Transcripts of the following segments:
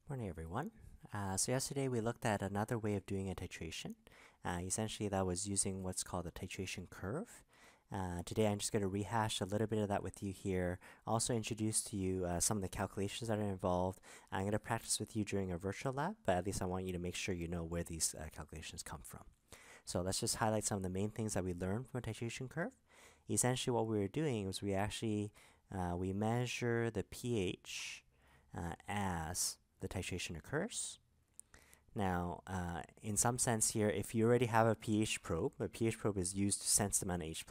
Morning, everyone. So yesterday we looked at another way of doing a titration. Essentially, that was using what's called a titration curve. Today, I'm just going to rehash a little bit of that with you here. Also, introduce to you some of the calculations that are involved. I'm going to practice with you during a virtual lab, but at least I want you to make sure you know where these calculations come from. So let's just highlight some of the main things that we learned from a titration curve. Essentially, what we were doing was we measure the pH as the titration occurs. Now, in some sense here, if you already have a pH probe is used to sense the amount of H+,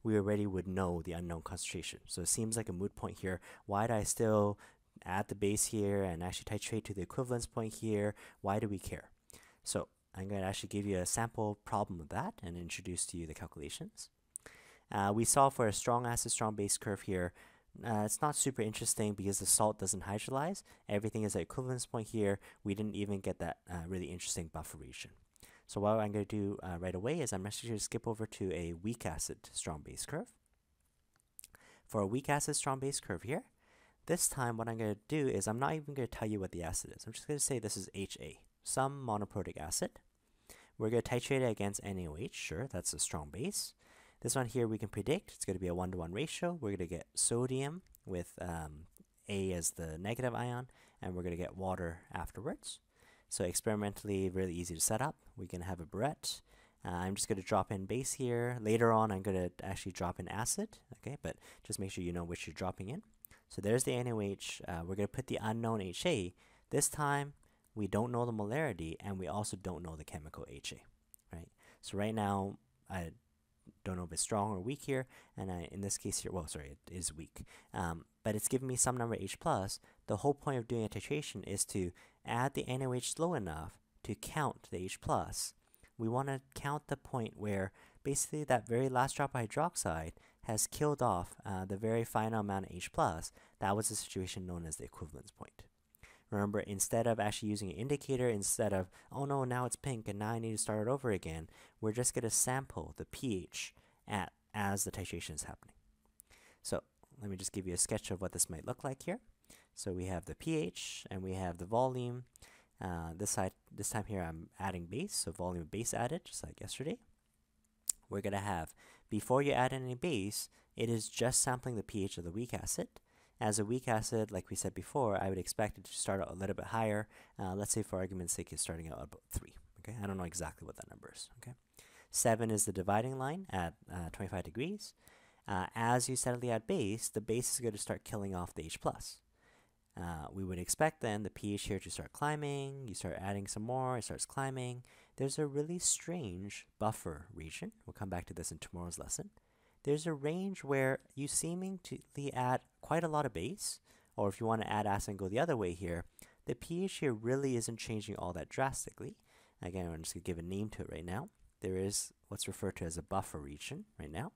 we already would know the unknown concentration. So it seems like a moot point here. Why do I still add the base here and actually titrate to the equivalence point here? Why do we care? So I'm going to actually give you a sample problem of that and introduce to you the calculations. We saw for a strong acid, strong base curve here, it's not super interesting because the salt doesn't hydrolyze. Everything is at equivalence point here. We didn't even get that really interesting buffer region. So what I'm going to do right away is I'm actually going to skip over to a weak acid strong base curve. For a weak acid strong base curve here, this time what I'm going to do is I'm not even going to tell you what the acid is. I'm just going to say this is HA, some monoprotic acid. We're going to titrate it against NaOH. Sure, that's a strong base. This one here we can predict it's going to be a 1-to-1 ratio. We're going to get sodium with A as the negative ion, and we're going to get water afterwards. So experimentally, really easy to set up. We can have a burette. I'm just going to drop in base here. Later on, I'm going to actually drop in acid, okay? But just make sure you know which you're dropping in. So there's the NaOH. We're going to put the unknown HA. This time, we don't know the molarity, and we also don't know the chemical HA, right? So right now, I don't know if it's strong or weak here, and in this case here, well, sorry, it is weak, but it's giving me some number H+. The whole point of doing a titration is to add the NaOH slow enough to count the H+. We want to count the point where basically that very last drop of hydroxide has killed off the very final amount of H+. That was the situation known as the equivalence point. Remember, instead of actually using an indicator, instead of, oh no, now it's pink and now I need to start it over again, we're just going to sample the pH as the titration is happening. So let me just give you a sketch of what this might look like here. So we have the pH and we have the volume. This time here I'm adding base, so volume of base added, just like yesterday. We're going to have, before you add any base, it is just sampling the pH of the weak acid. As a weak acid, like we said before, I would expect it to start out a little bit higher. Let's say for argument's sake, it's starting out about 3. Okay, I don't know exactly what that number is. Okay, 7 is the dividing line at 25 degrees. As you steadily add base, the base is going to start killing off the H+. We would expect then the pH here to start climbing. You start adding some more, it starts climbing. There's a really strange buffer region. We'll come back to this in tomorrow's lesson. There's a range where you seemingly add quite a lot of base, or if you want to add acid and go the other way here, the pH here really isn't changing all that drastically. Again, I'm just going to give a name to it right now. There is what's referred to as a buffer region right now.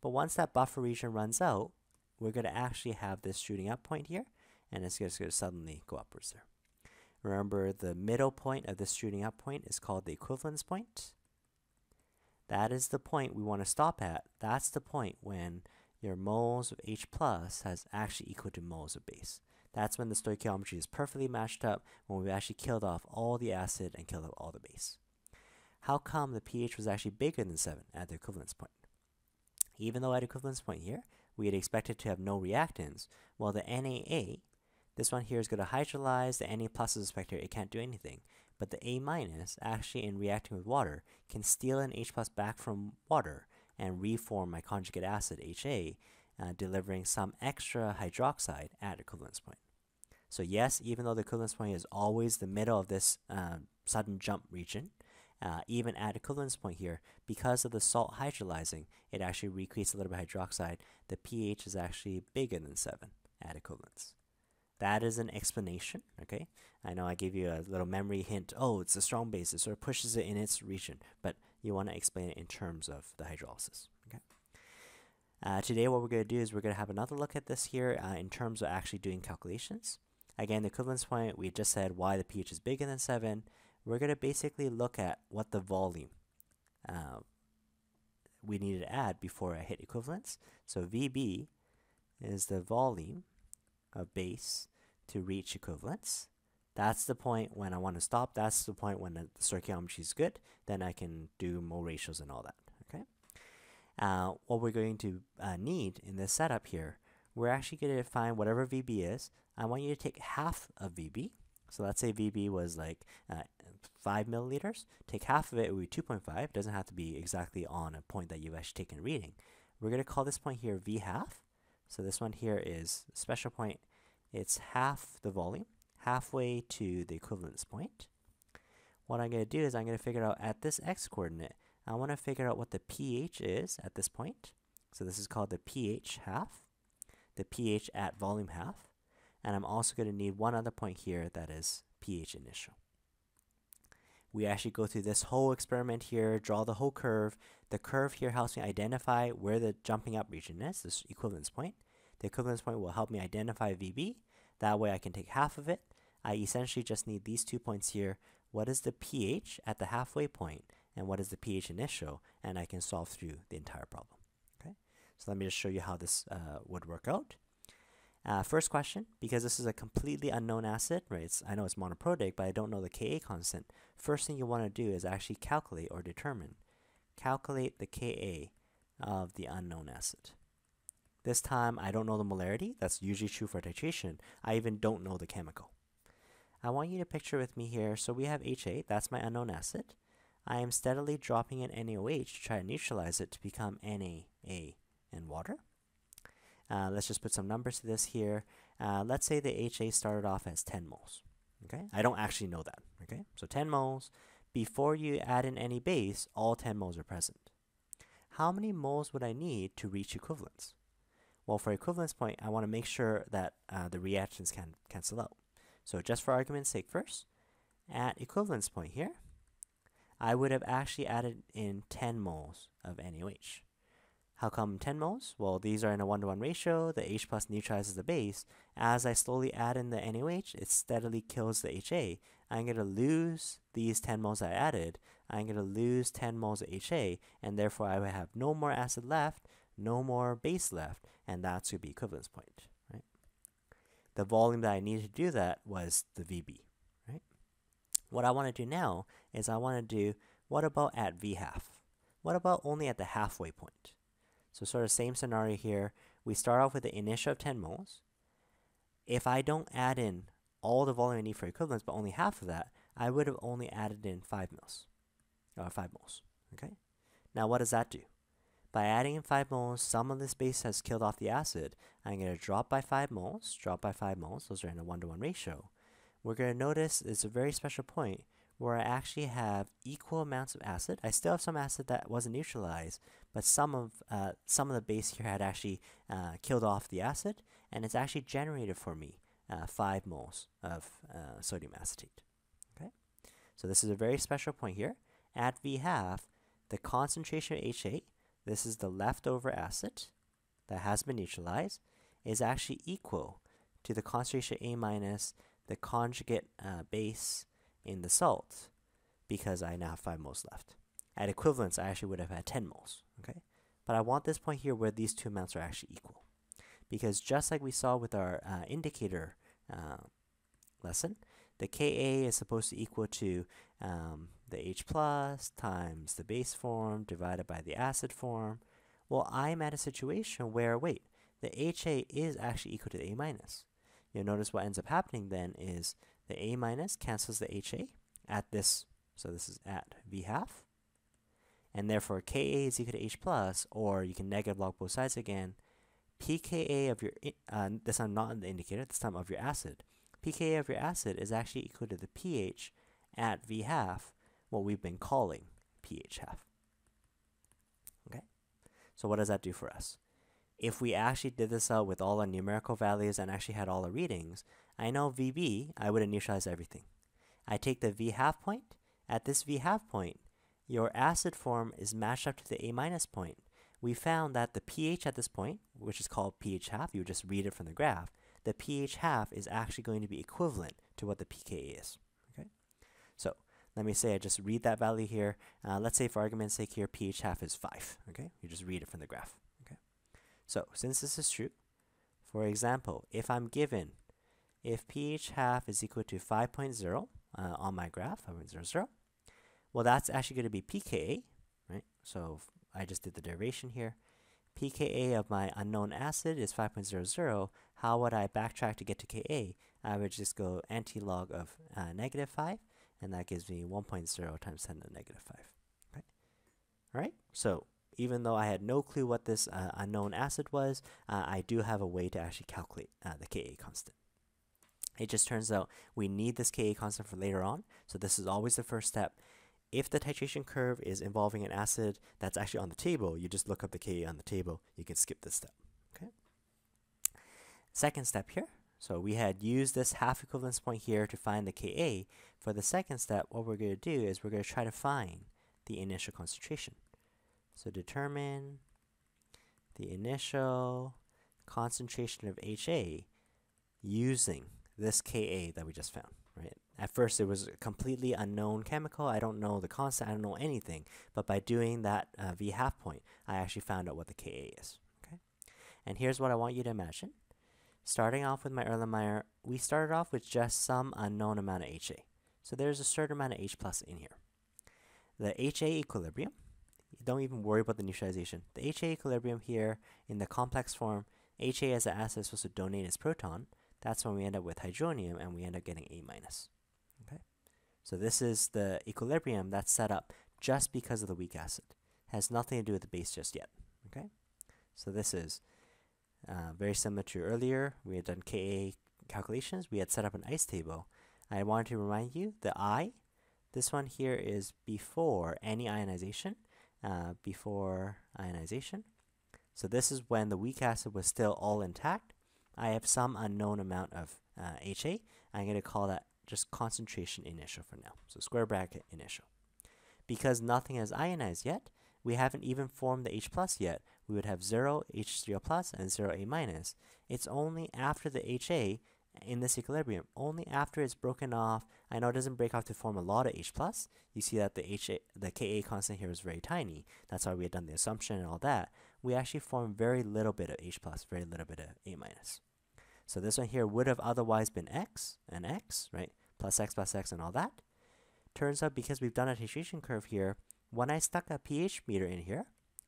But once that buffer region runs out, we're going to actually have this shooting up point here, and it's just going to suddenly go upwards there. Remember, the middle point of this shooting up point is called the equivalence point. That is the point we want to stop at. That's the point when your moles of H+ has actually equal to moles of base. That's when the stoichiometry is perfectly matched up, when we've actually killed off all the acid and killed off all the base. How come the pH was actually bigger than 7 at the equivalence point? Even though at equivalence point here, we had expected to have no reactants, well, the NaA, this one here is going to hydrolyze. The Na+ is a spectator, it can't do anything. But the A- actually in reacting with water can steal an H+ back from water and reform my conjugate acid HA, delivering some extra hydroxide at equivalence point. So yes, even though the equivalence point is always the middle of this sudden jump region, even at equivalence point here, because of the salt hydrolyzing, it actually recreates a little bit of hydroxide. The pH is actually bigger than 7 at equivalence. That is an explanation, okay? I know I gave you a little memory hint. Oh, it's a strong base. It sort of pushes it in its region, but you want to explain it in terms of the hydrolysis, okay? Today what we're going to do is we're going to have another look at this here in terms of actually doing calculations. Again, the equivalence point, we just said why the pH is bigger than 7. We're going to basically look at what the volume we needed to add before I hit equivalence. So VB is the volume of base to reach equivalence. That's the point when I want to stop. That's the point when the stoichiometry is good. Then I can do mole ratios and all that. Okay. What we're going to need in this setup here, we're actually going to find whatever VB is. I want you to take half of VB. So let's say VB was like 5 milliliters. Take half of it, it would be 2.5. It doesn't have to be exactly on a point that you've actually taken a reading. We're going to call this point here V half. So this one here is a special point. It's half the volume, halfway to the equivalence point. What I'm going to do is I'm going to figure out at this x coordinate, I want to figure out what the pH is at this point. So this is called the pH half, the pH at volume half. And I'm also going to need one other point here that is pH initial. We actually go through this whole experiment here, draw the whole curve. The curve here helps me identify where the jumping up region is, this equivalence point. The equivalence point will help me identify VB. That way I can take half of it. I essentially just need these 2 points here. What is the pH at the halfway point, and what is the pH initial? And I can solve through the entire problem. Okay, so let me just show you how this would work out. First question, because this is a completely unknown acid, right? I know it's monoprotic, but I don't know the Ka constant. First thing you want to do is actually calculate or determine. Calculate the Ka of the unknown acid. This time, I don't know the molarity. That's usually true for titration. I even don't know the chemical. I want you to picture with me here. So we have HA. That's my unknown acid. I am steadily dropping in NaOH to try to neutralize it to become NaA and water. Let's just put some numbers to this here. Let's say the HA started off as 10 moles. Okay, I don't actually know that. Okay, so 10 moles. Before you add in any base, all 10 moles are present. How many moles would I need to reach equivalence? Well, for equivalence point, I want to make sure that the reactions can cancel out. So just for argument's sake first, at equivalence point here, I would have actually added in 10 moles of NaOH. How come 10 moles? Well, these are in a 1-to-1 ratio. The H plus neutralizes the base. As I slowly add in the NaOH, it steadily kills the HA. I'm going to lose these 10 moles I added. I'm going to lose 10 moles of HA, and therefore I would have no more acid left, no more base left, and that's going to be equivalence point, right? The volume that I needed to do that was the VB, right? What I want to do now is I want to do, what about at V half? What about only at the halfway point? So sort of same scenario here. We start off with the initial of 10 moles. If I don't add in all the volume I need for equivalence, but only half of that, I would have only added in 5 moles. Okay? Now what does that do? By adding in 5 moles, some of this base has killed off the acid. I'm going to drop by 5 moles, those are in a 1-to-1 ratio. We're going to notice it's a very special point where I actually have equal amounts of acid. I still have some acid that wasn't neutralized, but some of the base here had actually killed off the acid, and it's actually generated for me 5 moles of sodium acetate. Okay, so this is a very special point here. At V half, the concentration of HA, this is the leftover acid that has been neutralized, is actually equal to the concentration A minus the conjugate base in the salt, because I now have 5 moles left. At equivalence, I actually would have had 10 moles, okay? But I want this point here where these two amounts are actually equal. Because just like we saw with our indicator lesson, the Ka is supposed to equal to the H plus times the base form divided by the acid form. Well, I'm at a situation where, wait, the HA is actually equal to the A minus. You'll notice what ends up happening then is the A minus cancels the HA at this, so this is at V half. And therefore, Ka is equal to H plus, or you can negative log both sides again. pKa of your, this time not in the indicator, this time of your acid. pKa of your acid is actually equal to the pH at V half, what we've been calling pH half. Okay? So what does that do for us? If we actually did this out with all our numerical values and actually had all the readings, I know VB, I would have neutralized everything. I take the V half point. At this V half point, your acid form is matched up to the A minus point. We found that the pH at this point, which is called pH half, you would just read it from the graph, the pH half is actually going to be equivalent to what the pKa is. Okay, so let me say I just read that value here. Let's say for argument's sake here, pH half is 5. Okay, you just read it from the graph. Okay, so since this is true, for example, if I'm given if pH half is equal to 5.0 on my graph, 5.00, well, that's actually going to be pKa, right? So I just did the derivation here. pKa of my unknown acid is 5.00. How would I backtrack to get to Ka? I would just go anti-log of -5, and that gives me 1.0 times 10 to the -5. Okay. All right. So even though I had no clue what this unknown acid was, I do have a way to actually calculate the Ka constant. It just turns out we need this Ka constant for later on, so this is always the first step. If the titration curve is involving an acid that's actually on the table, you just look up the Ka on the table. You can skip this step. Okay. Second step here. So we had used this half equivalence point here to find the Ka. For the second step, what we're going to do is we're going to try to find the initial concentration. So determine the initial concentration of HA using this Ka that we just found, right? At first, it was a completely unknown chemical. I don't know the constant. I don't know anything. But by doing that V half point, I actually found out what the Ka is. Okay. And here's what I want you to imagine. Starting off with my Erlenmeyer, we started off with just some unknown amount of HA. So there's a certain amount of H plus in here. The HA equilibrium, don't even worry about the neutralization. The HA equilibrium here in the complex form, HA as an acid is supposed to donate its proton. That's when we end up with hydronium and we end up getting A minus. Okay. So this is the equilibrium that's set up just because of the weak acid. Has nothing to do with the base just yet. Okay. So this is very similar to earlier. We had done Ka calculations. We had set up an ice table. I wanted to remind you the I, this one here is before any ionization. So this is when the weak acid was still all intact. I have some unknown amount of HA. I'm going to call that just concentration initial for now. So square bracket initial. Because nothing has ionized yet, we haven't even formed the H plus yet. We would have 0 H3O plus and 0 A minus. It's only after the HA in this equilibrium, only after it's broken off. I know it doesn't break off to form a lot of H plus. You see that the Ka constant here is very tiny. That's why we had done the assumption and all that. We actually form very little bit of H plus, very little bit of A minus. So this one here would have otherwise been X and X, right? Plus X and all that. Turns out because we've done a titration curve here, when I stuck a pH meter in here,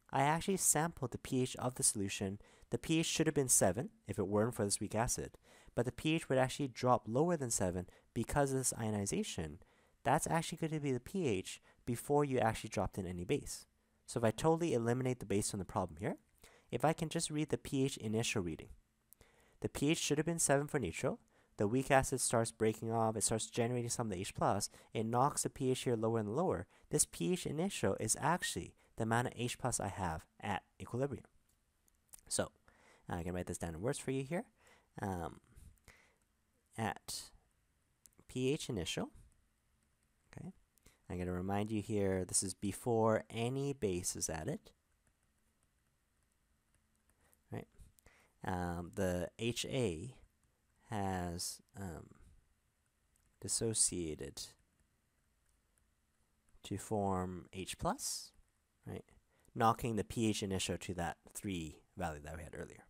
I actually sampled the pH of the solution. The pH should have been 7 if it weren't for this weak acid, but the pH would actually drop lower than 7 because of this ionization. That's actually going to be the pH before you actually dropped in any base. So if I totally eliminate the base from the problem here, if I can just read the pH initial reading, the pH should have been 7 for neutral. The weak acid starts breaking off. It starts generating some of the H+. It knocks the pH here lower and lower. This pH initial is actually the amount of H+ I have at equilibrium. So I can write this down in words for you here. At pH initial, okay, I'm going to remind you here, this is before any base is added. Right? The HA has dissociated to form H+, right? Knocking the pH initial to that 3 value that we had earlier.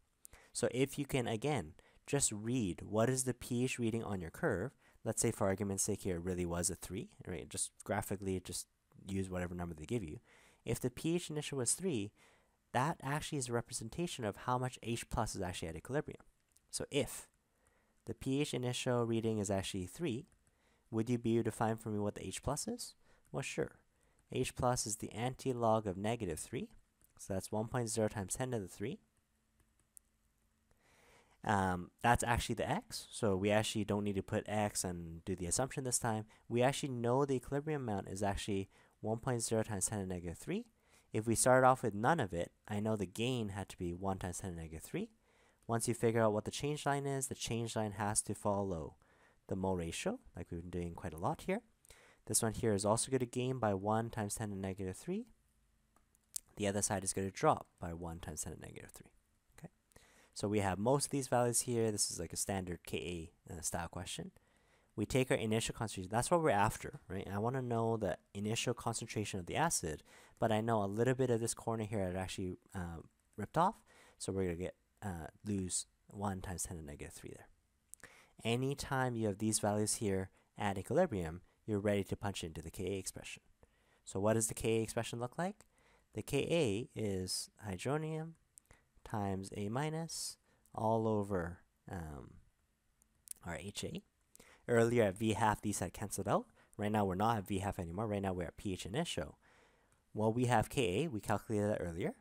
So if you can, again, just read what is the pH reading on your curve. Let's say for argument's sake here it really was a 3, right? Just graphically, just use whatever number they give you. If the pH initial was 3, that actually is a representation of how much H+ is actually at equilibrium. So if the pH initial reading is actually 3, would you be able to find for me what the H+ is? Well, sure. H+ is the anti-log of -3. So that's 1.0 times 10 to the 3. That's actually the X. So we actually don't need to put X and do the assumption this time. We actually know the equilibrium amount is actually 1.0 times 10 to the -3. If we started off with none of it, I know the gain had to be 1 times 10 to the -3. Once you figure out what the change line is, the change line has to follow the mole ratio, like we've been doing quite a lot here. This one here is also going to gain by 1 times 10 to the -3. The other side is going to drop by 1 times 10 to the -3. Okay, so we have most of these values here. This is like a standard Ka style question. We take our initial concentration. That's what we're after, right? I want to know the initial concentration of the acid, but I know a little bit of this corner here had actually ripped off, so we're going to get lose 1 times 10 to the -3 there. anytime you have these values here at equilibrium, you're ready to punch into the Ka expression. So what does the Ka expression look like? The Ka is hydronium times A minus all over our HA. Earlier at V half, these had canceled out. Right now, we're not at V half anymore. Right now, we're at pH initio. Well, we have Ka. We calculated that earlier.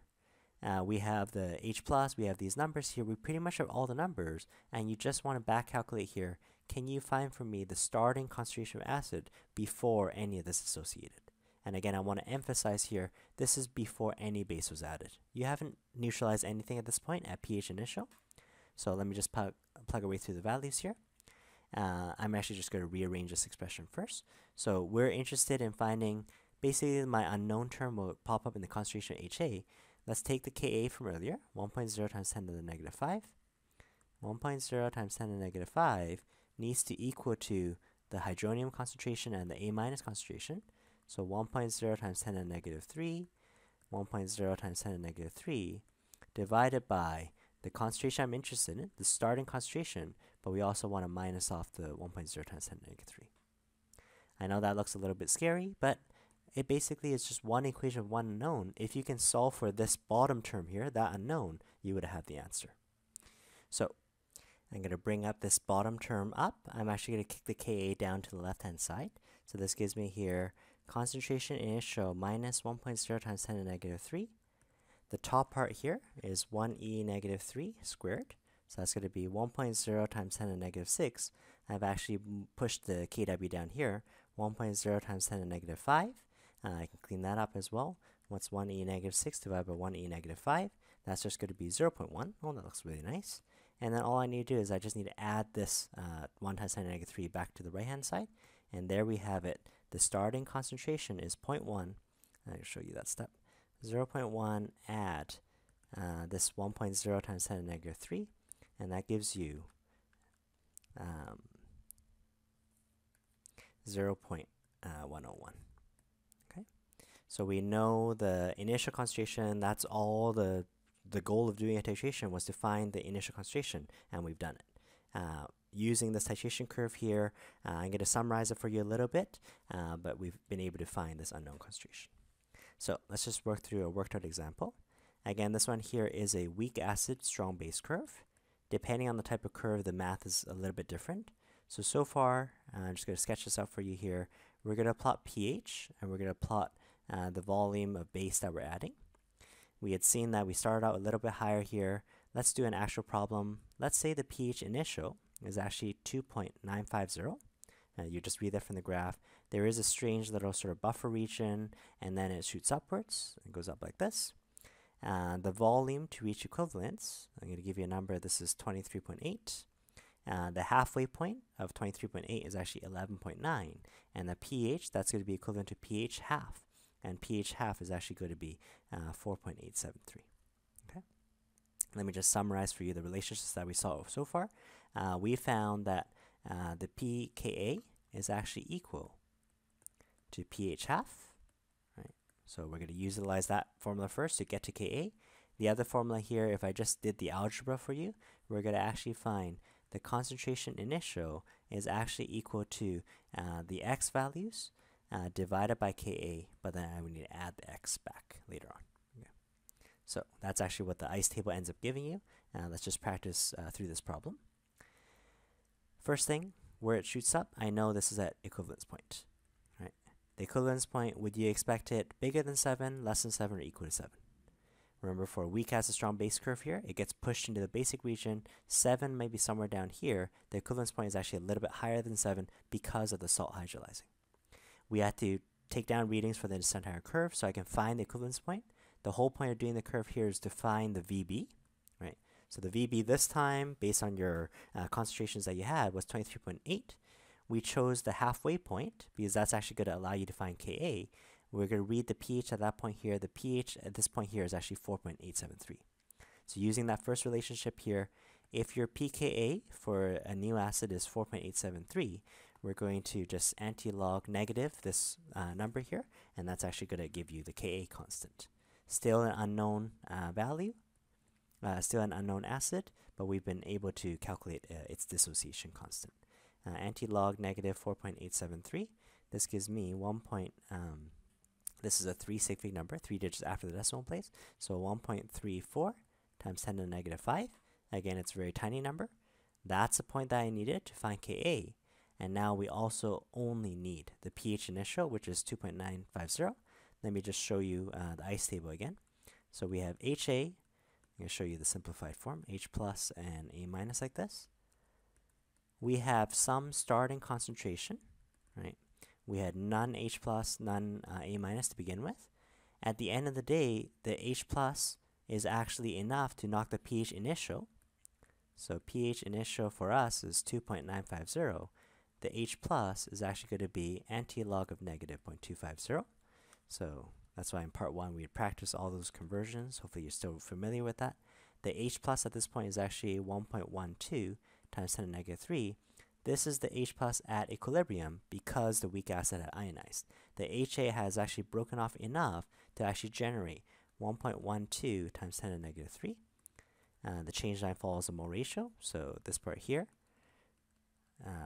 We have the H plus. We have these numbers here. We pretty much have all the numbers. And you just want to back calculate here. Can you find for me the starting concentration of acid before any of this is associated? And again, I want to emphasize here, this is before any base was added. You haven't neutralized anything at this point at pH initial. So let me just plug our way through the values here. I'm actually just going to rearrange this expression first. So we're interested in finding, basically my unknown term will pop up in the concentration of HA. Let's take the Ka from earlier, 1.0 times 10 to the negative 5. 1.0 times 10 to the negative 5 needs to equal to the hydronium concentration and the A minus concentration. So 1.0 times 10 to the negative 3, 1.0 times 10 to the negative 3, divided by the concentration I'm interested in, the starting concentration, but we also want to minus off the 1.0 times 10 to the negative 3. I know that looks a little bit scary, but it basically is just one equation of one unknown. If you can solve for this bottom term here, that unknown, you would have the answer. So I'm going to bring up this bottom term up. I'm actually going to kick the Ka down to the left-hand side. So this gives me here concentration initial minus 1.0 times 10 to the negative 3. The top part here is 1e negative 3 squared. So that's going to be 1.0 times 10 to the negative 6. I've actually pushed the Kw down here. 1.0 times 10 to the negative 5. I can clean that up as well. What's 1e negative 6 divided by 1e negative 5? That's just going to be 0.1. Oh, that looks really nice. And then all I need to do is I just need to add this 1 times 10 to the negative 3 back to the right-hand side. And there we have it. The starting concentration is 0.1. I'll show you that step. 0.1 add this 1.0 times 10 to the negative 3. And that gives you 0.101. Okay, so we know the initial concentration. That's all the goal of doing a titration was to find the initial concentration, and we've done it. Using this titration curve here, I'm going to summarize it for you a little bit, but we've been able to find this unknown concentration. So let's just work through a worked out example. Again, this one here is a weak acid strong base curve. Depending on the type of curve, the math is a little bit different. So far, I'm just going to sketch this out for you here. We're going to plot pH, and we're going to plot the volume of base that we're adding. We had seen that we started out a little bit higher here. Let's do an actual problem. Let's say the pH initial is actually 2.950. You just read that from the graph. There is a strange little sort of buffer region, and then it shoots upwards. It goes up like this. The volume to reach equivalence, I'm going to give you a number. This is 23.8. The halfway point of 23.8 is actually 11.9. And the pH, that's going to be equivalent to pH half. And pH half is actually going to be 4.873. Okay. Let me just summarize for you the relationships that we saw so far. We found that the pKa is actually equal to pH half. Right? So we're going to utilize that formula first to get to Ka. The other formula here, if I just did the algebra for you, we're going to actually find the concentration initial is actually equal to the x values divided by Ka, but then I would need to add the x back later on. Okay. So that's actually what the ICE table ends up giving you. Let's just practice through this problem. First thing, where it shoots up, I know this is at equivalence point. Right? The equivalence point, would you expect it bigger than 7, less than 7, or equal to 7? Remember, for a weak acid strong base curve here, it gets pushed into the basic region. 7 might be somewhere down here. The equivalence point is actually a little bit higher than 7 because of the salt hydrolyzing. We had to take down readings for this entire curve so I can find the equivalence point. The whole point of doing the curve here is to find the VB, right? So the VB this time, based on your concentrations that you had, was 23.8. We chose the halfway point because that's actually going to allow you to find Ka. We're going to read the pH at that point here. The pH at this point here is actually 4.873. So using that first relationship here, if your pKa for a new acid is 4.873, we're going to just anti-log negative this number here, and that's actually going to give you the Ka constant. Still an unknown value. still an unknown acid, but we've been able to calculate its dissociation constant. Anti-log negative 4.873. This gives me this is a 3 sig fig number, 3 digits after the decimal place. So 1.34 times 10 to the negative 5. Again, it's a very tiny number. That's the point that I needed to find Ka. And now we also only need the pH initial, which is 2.950. Let me just show you the ice table again. So we have HA. I'm going to show you the simplified form, H plus and A minus like this. We have some starting concentration, right? We had none H plus, none A minus to begin with. At the end of the day, the H plus is actually enough to knock the pH initial. So pH initial for us is 2.950. The H plus is actually going to be anti-log of negative 0.250. So that's why in part 1 we had practiced all those conversions. Hopefully you're still familiar with that. The H plus at this point is actually 1.12 times 10 to the negative 3. This is the H plus at equilibrium because the weak acid had ionized. The HA has actually broken off enough to actually generate 1.12 times 10 to the negative 3. The change line follows a mole ratio, so this part here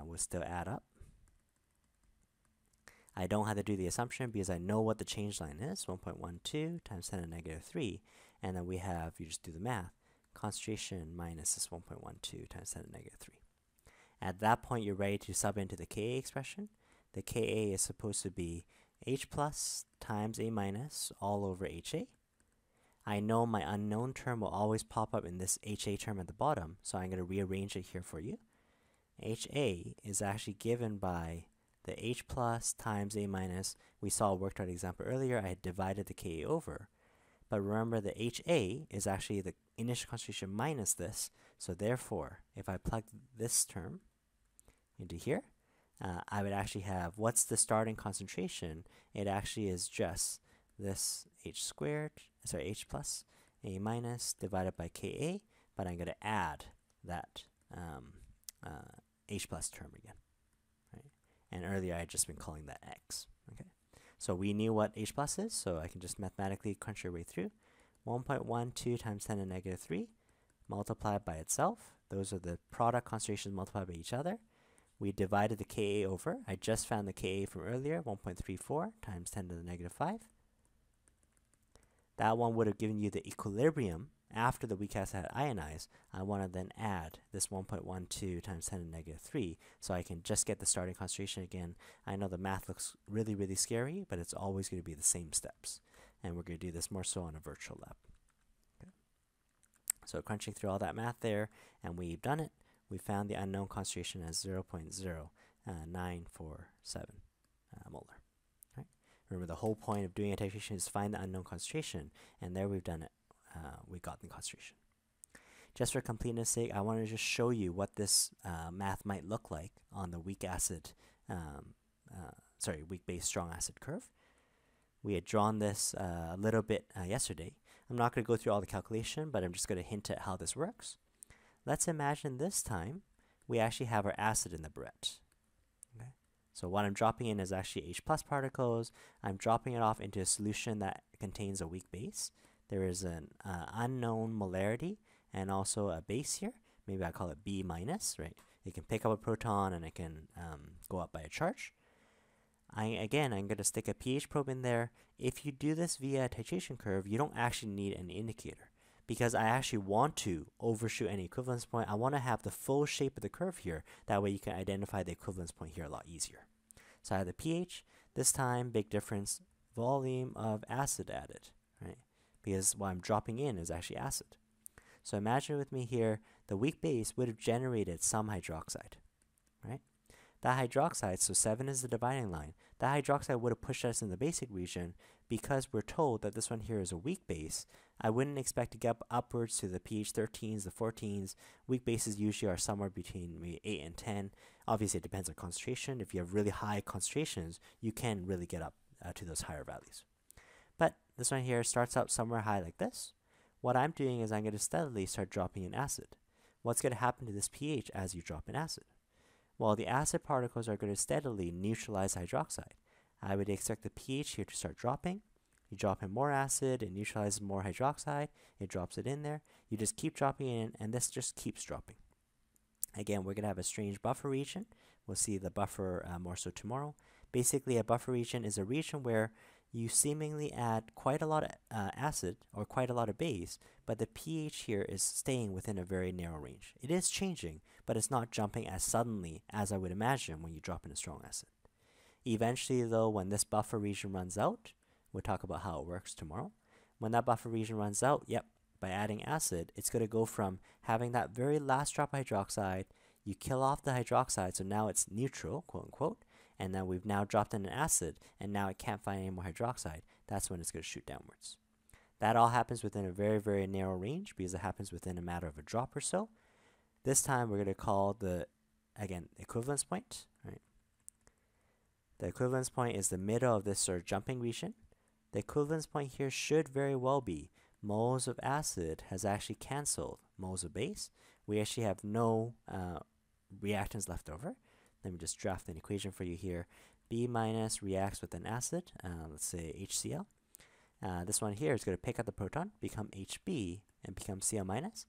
will still add up. I don't have to do the assumption because I know what the change line is, 1.12 times 10 to the negative 3, and then we have, you just do the math, concentration minus this 1.12 times 10 to the negative 3. At that point, you're ready to sub into the Ka expression. The Ka is supposed to be H plus times A minus all over HA. I know my unknown term will always pop up in this HA term at the bottom, so I'm going to rearrange it here for you. HA is actually given by the H plus times A minus. We saw a worked out example earlier. I had divided the Ka over. But remember, the HA is actually the initial concentration minus this. So therefore, if I plug this term into here, I would actually have, what's the starting concentration? It actually is just this H plus A minus divided by Ka, but I'm going to add that H plus term again. Right? And earlier I had just been calling that X. Okay. So we knew what H plus is, so I can just mathematically crunch your way through. 1.12 times 10 to the negative 3 multiplied by itself. Those are the product concentrations multiplied by each other. We divided the Ka over. I just found the Ka from earlier, 1.34 times 10 to the negative 5. That one would have given you the equilibrium after the weak acid had ionized. I want to then add this 1.12 times 10 to the negative 3 so I can just get the starting concentration again. I know the math looks really, really scary, but it's always going to be the same steps. And we're going to do this more so on a virtual lab. Okay. So crunching through all that math there, and we've done it. We found the unknown concentration as 0.0947 molar. Right? Remember, the whole point of doing a titration is find the unknown concentration, and there we've done it. We got the concentration. Just for completeness sake, I want to just show you what this math might look like on the weak base strong acid curve. We had drawn this a little bit yesterday. I'm not going to go through all the calculation, but I'm just going to hint at how this works. Let's imagine this time we actually have our acid in the burette. Okay? So what I'm dropping in is actually H plus particles. I'm dropping it off into a solution that contains a weak base. There is an unknown molarity and also a base here. Maybe I call it B minus, right? It can pick up a proton and it can go up by a charge. I'm going to stick a pH probe in there. If you do this via a titration curve, you don't actually need an indicator because I actually want to overshoot any equivalence point. I want to have the full shape of the curve here. That way you can identify the equivalence point here a lot easier. So I have the pH. This time, big difference, volume of acid added, right? Because what I'm dropping in is actually acid. So imagine with me here, the weak base would have generated some hydroxide, right? That hydroxide, so 7 is the dividing line, that hydroxide would have pushed us in the basic region. Because we're told that this one here is a weak base, I wouldn't expect to get upwards to the pH 13s, the 14s. Weak bases usually are somewhere between maybe 8 and 10. Obviously, it depends on concentration. If you have really high concentrations, you can really get up to those higher values. But this one here starts out somewhere high like this. What I'm doing is I'm going to steadily start dropping in acid. What's going to happen to this pH as you drop in acid? Well, the acid particles are going to steadily neutralize hydroxide. I would expect the pH here to start dropping. You drop in more acid, it neutralizes more hydroxide, it drops it in there. You just keep dropping it in, and this just keeps dropping. Again, we're going to have a strange buffer region. We'll see the buffer more so tomorrow. Basically, a buffer region is a region where you seemingly add quite a lot of acid or quite a lot of base, but the pH here is staying within a very narrow range. It is changing, but it's not jumping as suddenly as I would imagine when you drop in a strong acid. Eventually, though, when this buffer region runs out, we'll talk about how it works tomorrow. When that buffer region runs out, yep, by adding acid, it's going to go from having that very last drop of hydroxide, you kill off the hydroxide, so now it's neutral, quote unquote, and then we've now dropped in an acid, and now it can't find any more hydroxide. That's when it's going to shoot downwards. That all happens within a very, very narrow range because it happens within a matter of a drop or so. This time we're going to call the, again, equivalence point, right? The equivalence point is the middle of this sort of jumping region. The equivalence point here should very well be moles of acid has actually cancelled moles of base. We actually have no reactants left over. Let me just draft an equation for you here. B minus reacts with an acid, let's say HCl. This one here is going to pick up the proton, become HB, and become Cl minus.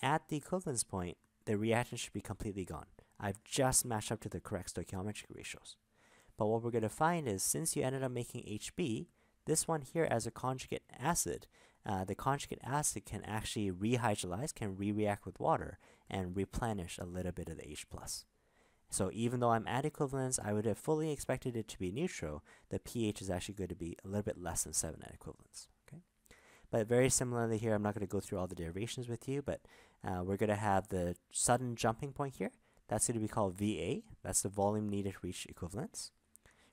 At the equivalence point, the reactant should be completely gone. I've just matched up to the correct stoichiometric ratios. But what we're going to find is, since you ended up making HB, this one here as a conjugate acid, the conjugate acid can actually rehydrolyze, can re-react with water, and replenish a little bit of the H+. So even though I'm at equivalence, I would have fully expected it to be neutral. The pH is actually going to be a little bit less than 7 at equivalence. Okay? But very similarly here, I'm not going to go through all the derivations with you, but we're going to have the sudden jumping point here. That's going to be called VA. That's the volume needed to reach equivalence.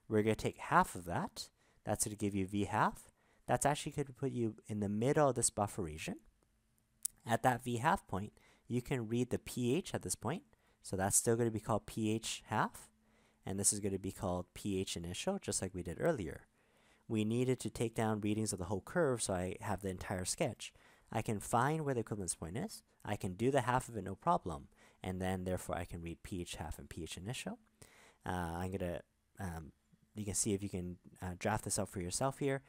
We're going to take half of that. That's going to give you V half. That's actually going to put you in the middle of this buffer region. At that V half point, you can read the pH at this point. So that's still going to be called pH half. And this is going to be called pH initial, just like we did earlier. We needed to take down readings of the whole curve, so I have the entire sketch. I can find where the equivalence point is. I can do the half of it, no problem. And then, therefore, I can read pH half and pH initial. I'm going to, you can see if you can draft this out for yourself here.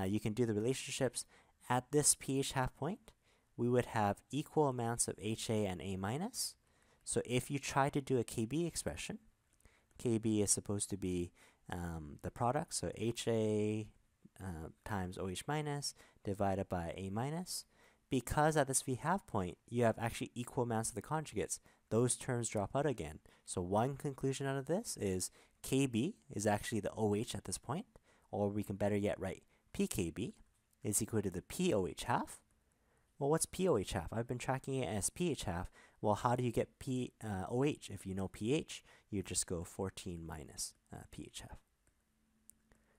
You can do the relationships. At this pH half point, we would have equal amounts of HA and A minus. So if you try to do a KB expression, KB is supposed to be the product, so HA times OH minus divided by A minus. Because at this V half point, you have actually equal amounts of the conjugates, those terms drop out again. So one conclusion out of this is KB is actually the OH at this point, or we can better yet write PKB is equal to the POH half. Well, what's POH half? I've been tracking it as pH half. Well, how do you get POH? If you know pH, you just go 14 minus pH half.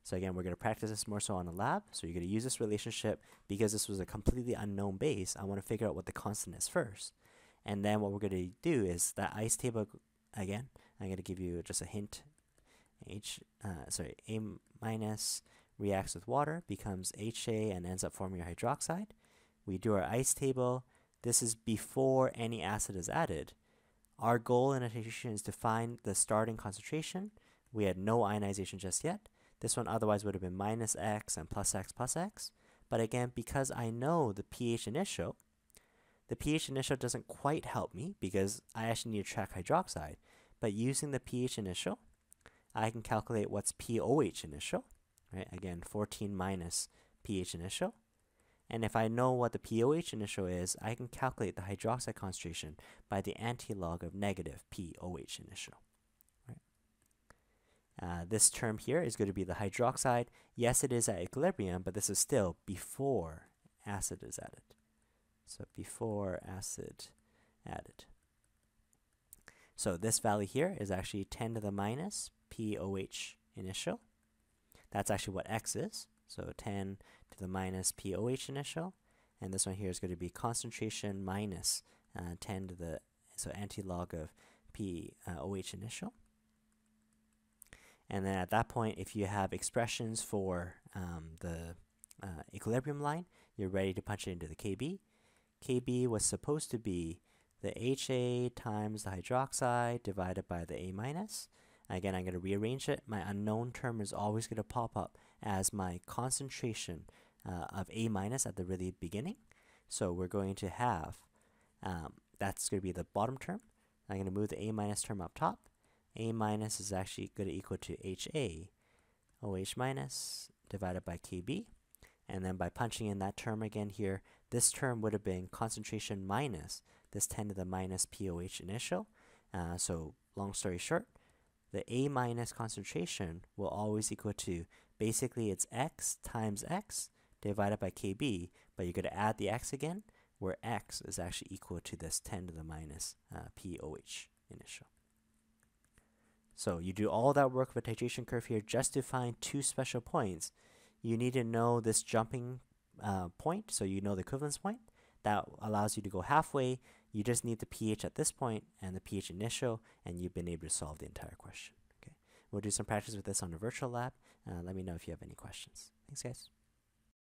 So again, we're going to practice this more so on the lab. So you're going to use this relationship because this was a completely unknown base. I want to figure out what the constant is first. And then what we're going to do is that ice table, again, I'm going to give you just a hint. A minus reacts with water, becomes HA and ends up forming a hydroxide. We do our ice table. This is before any acid is added. Our goal in a titration is to find the starting concentration. We had no ionization just yet. This one otherwise would have been minus X and plus X plus X. But again, because I know the pH initial doesn't quite help me because I actually need to track hydroxide. But using the pH initial, I can calculate what's POH initial. Right? Again, 14 minus pH initial. And if I know what the POH initial is, I can calculate the hydroxide concentration by the antilog of negative POH initial. Right? This term here is going to be the hydroxide. Yes, it is at equilibrium, but this is still before acid is added. So before acid added. So this value here is actually 10 to the minus POH initial. That's actually what X is. So 10 to the minus POH initial. And this one here is going to be concentration minus 10 to the, so antilog of POH initial. And then at that point, if you have expressions for the equilibrium line, you're ready to punch it into the KB. KB was supposed to be the HA times the hydroxide divided by the A minus. Again, I'm going to rearrange it. My unknown term is always going to pop up as my concentration of A minus at the really beginning. So we're going to have, that's going to be the bottom term. I'm going to move the A minus term up top. A minus is actually going to equal to HA OH minus divided by KB. And then by punching in that term again here, this term would have been concentration minus this 10 to the minus POH initial. So long story short, the A minus concentration will always equal to, basically it's X times X divided by KB, but you're going to add the X again, where X is actually equal to this 10 to the minus POH initial. So you do all that work with a titration curve here just to find two special points. You need to know this jumping point, so you know the equivalence point. That allows you to go halfway. You just need the pH at this point and the pH initial, and you've been able to solve the entire question. Okay, we'll do some practice with this on the virtual lab. Let me know if you have any questions. Thanks, guys.